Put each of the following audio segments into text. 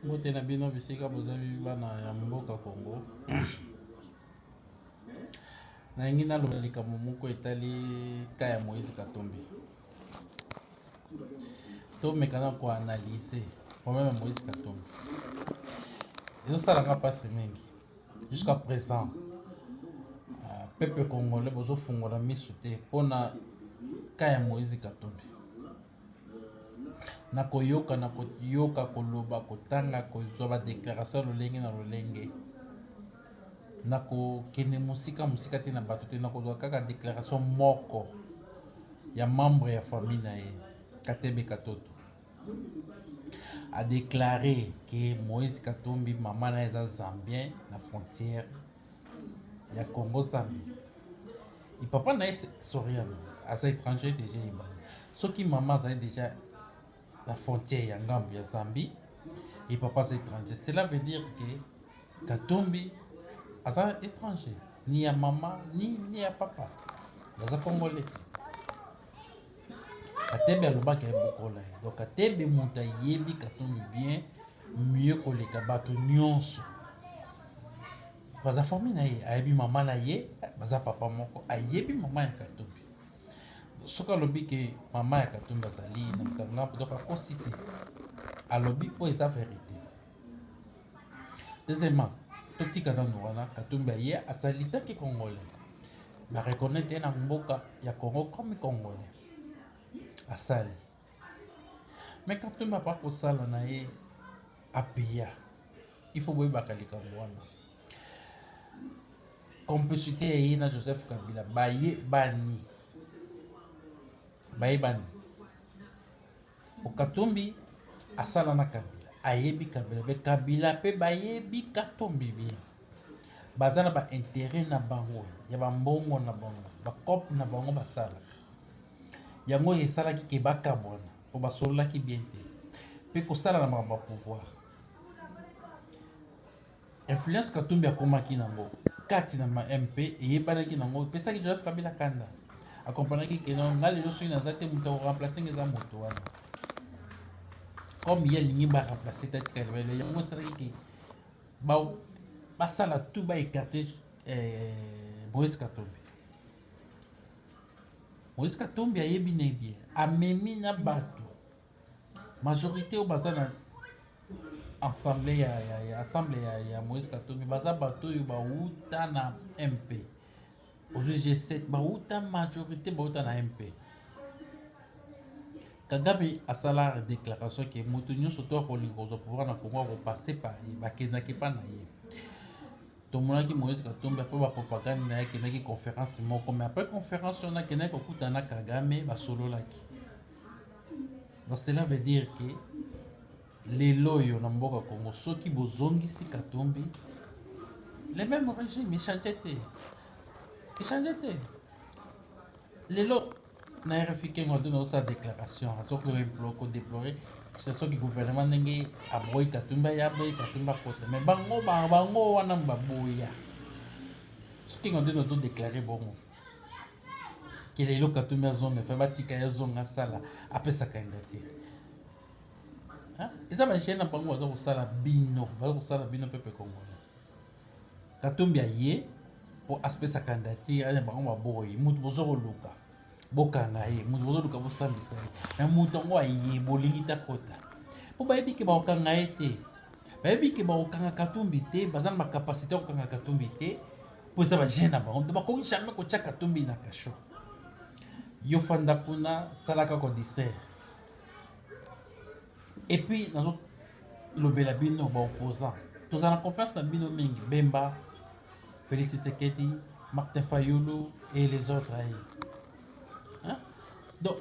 Mbote na bino bisika bozabi bana ya mboka Congo. Na yengi na lolika moko etali kaya Moïse Katumbi. To mekana ko analyser problème ya Moïse Katumbi. Ils ont ça la passe mingi. Jusqu'à présent, peuple congolais bozo fungola misute pona kaya Moïse Katumbi. Na koyoka koloba kotanga kozwa ba déclaration lolenge na lolenge. Na ko kene musika te na bato te na kozwa kaka déclaration moko ya membre ya famille na ye Katebe Katoto a déclaré que Moïse Katumbi maman na eza zambien na frontière ya Congo Zambie. Et papa na soriano asa étranger déjà ibani. Soki maman a déjà la frontière ya ngambo ya Zambie et papa c'est étranger. Cela veut dire que Katumbi asa étranger, ni ya maman ni ya papa. Baza congolais. Katebe alobaki ebokola ye. Donc Katebe moto ayebi Katumbi bien mieux koleka bato nyonso. Baza famille na ye ayebi maman na ye, baza papa moko ayebi maman ya Katumbi. Soka alobi ke maman ya Katumbi azali na mutanga donc akosite. Alobi po eza vérité. Deuxièmement, totika na wana Katumbi aye asali taki congolais. Na reconnaître na mboka ya Congo comme congolais. Asali. Mais quand tu m'as pas pour ça, là, il faut voir Bakalika Mwana. Complicité na Joseph Kabila, Baye Bani. Au Katumbi, Asala na Kabila. Ayebi Kabila. Mais Kabila pe Bayebi Katumbi bien. Bazana ba intérêt na bango. Ya ba mbongo na bango. Ba cop na bango basala. Yango esalaki ke bakabwana po basololaki bien te mpe kosala na makambo ya pouvoir influence Katumbi akomaki nango kati na ma mp eyebanaki nango epesaki Joseph Kabila kanda akompanaki ke no nga lelo soki naza te moto akoremplace nga eza moto wana comme ye alingi baremplace tati kalibele yango esalaki ke basala tout baécarte Moïse Katumbi. Moïse Katumbi ayebi na bien amemi na bato majorité au bazana assemblée ya Moïse Katumbi baza bato yo bauta na MP au G7 bauta majorité bauta na MP. Kagame asala déclaration que moto nyonso to akolinga kozwa pouvoir na Congo akopase pa ye bakendaki pa na ye. Tomonaki Moïse Katumbi après la propagande na akendaki conférence moko mais après conférence on a kendaki kokutana Kagame basololaki. Donc cela veut dire que les loyo na mboka Congo soki bozongisi Katumbi le même régime échangeait les lots na RFI qui ont donné sa déclaration donc le déplorer c'est ce que le gouvernement ndenge aboyi Katumbi ya boyi Katumbi kota mais bango wana baboya ce qui ont donné déclarer bongo que les lots Katumbi azonga fait batika ya zonga sala après sa candidature eza ba jeune bango baza kosala bino peuple congolais Katumbi aye pour aspect sa candidature ana bango baboyi mutu bozo koluka bokanga ye mutu bozo luka bosambisa na mutu ngo aye bolingi ta kota po bayebi ke bakanga ye te bayebi ke bakanga Katumbi te bazana ma capacité kokanga Katumbi te po eza ba jeune bango bakoki jamais kotia Katumbi na kasho yo fanda kuna salaka ko dessert et puis dans lobela bino ba opposant tous en confiance na bino mingi Bemba Félix Tshisekedi Martin Fayulu et les autres aí donc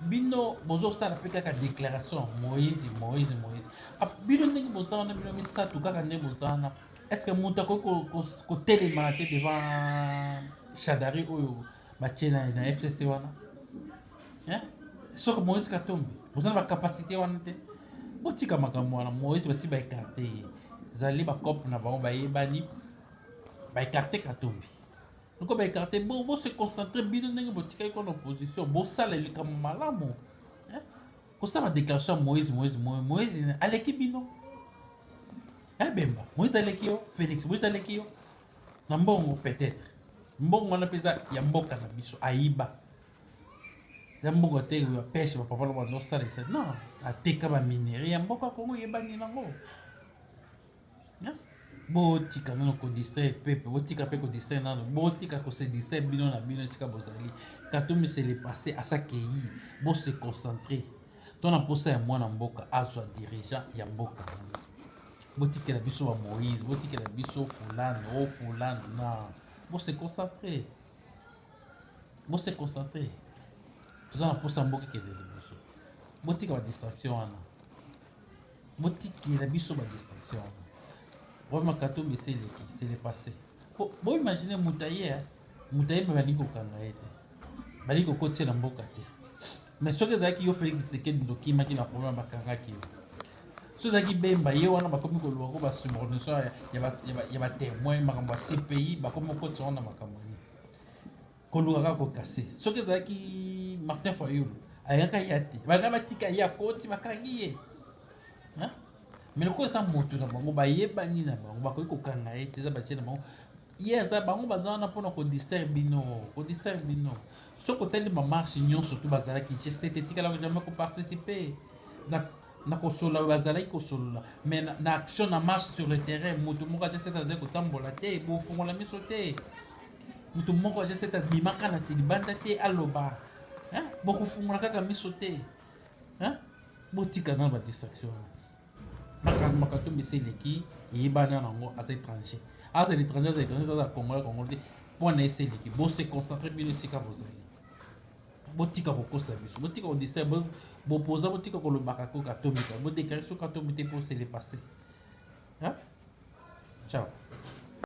bino bozo sala pe kaka déclaration Moïse bino ndenge bozana bino misatu kaka ndenge bozana est-ce que muta ko telema te devant Shadari oyo bachena na FCC wana soko Moïse Katumbi bozana ba capacité wana te botika makambo wana Moïse basi ba écarté zali ba cop na bango ba yebani ba écarté Katumbi donc ba écarté bo se concentrer bino ndenge botika ko na opposition bo sala likambo malamu ko sa ma déclaration Moïse aleki bino Bemba Moïse aleki yo Félix Moïse aleki yo na mbongo peut-être mbongo wana mpenza ya mboka na biso ayiba ya mbongo te ya peshe bapapa na bando osalisa non ateka baminerie ya mboka kongo eyebani nango botika nano kodistrai pepe botika mpe kodistrai nano botika kose distrai bino na bino esika bozali katumbi se le passé asakei bose concentre to na mposa ya mwana mboka azwa dirigeant ya mboka wana botikela biso ba Moïse botikela biso fulano na bose concentre toza na mposa ya mboka ekelele biso botika badistraction wana botikela biso badistraction wana vraiment katumbi eseleki c'est le passé bo imagine mutaye me balingi kokanga ye te balingi kokotia na mboka te mais soki ezalaki yo Félix Tshisekedi ndokimaki na problème bakangaki yo so ezalaki Bemba ye wana bakomi koluka ko basubordination ya batémoin makambo ya CPI bakomi kokotia wana makambo nini koluka kaka kokase soki ezalaki Martin Fayulu ayaka ya te banga batika ye akoti bakangi ye mais lokola eza moto na bango bayebani na bango bakoki kokanga ye te eza batie na bango ye aza bango baza wana mpona kodistraire bino soki otali bamarshe nyonso to bazalaki gsete etikalaka jamai koparticipe na kosolola bazalaki kosolola mais na action na marche sur le terrain moto moko gsete azali kotambola te bofungola miso te moto moko gsete abimaka na libanda te aloba bokofungola kaka miso te botika na badistraction makatumbi eseleki eyebana nango aza étranger aza l'étranger aza congolais te mpona eseleki bose concentre bino esika bozali botika kokosa biso botika kodistrai bopoza botika kolobaka ko katomika bodeklare so katomi te mpo se le passé ciao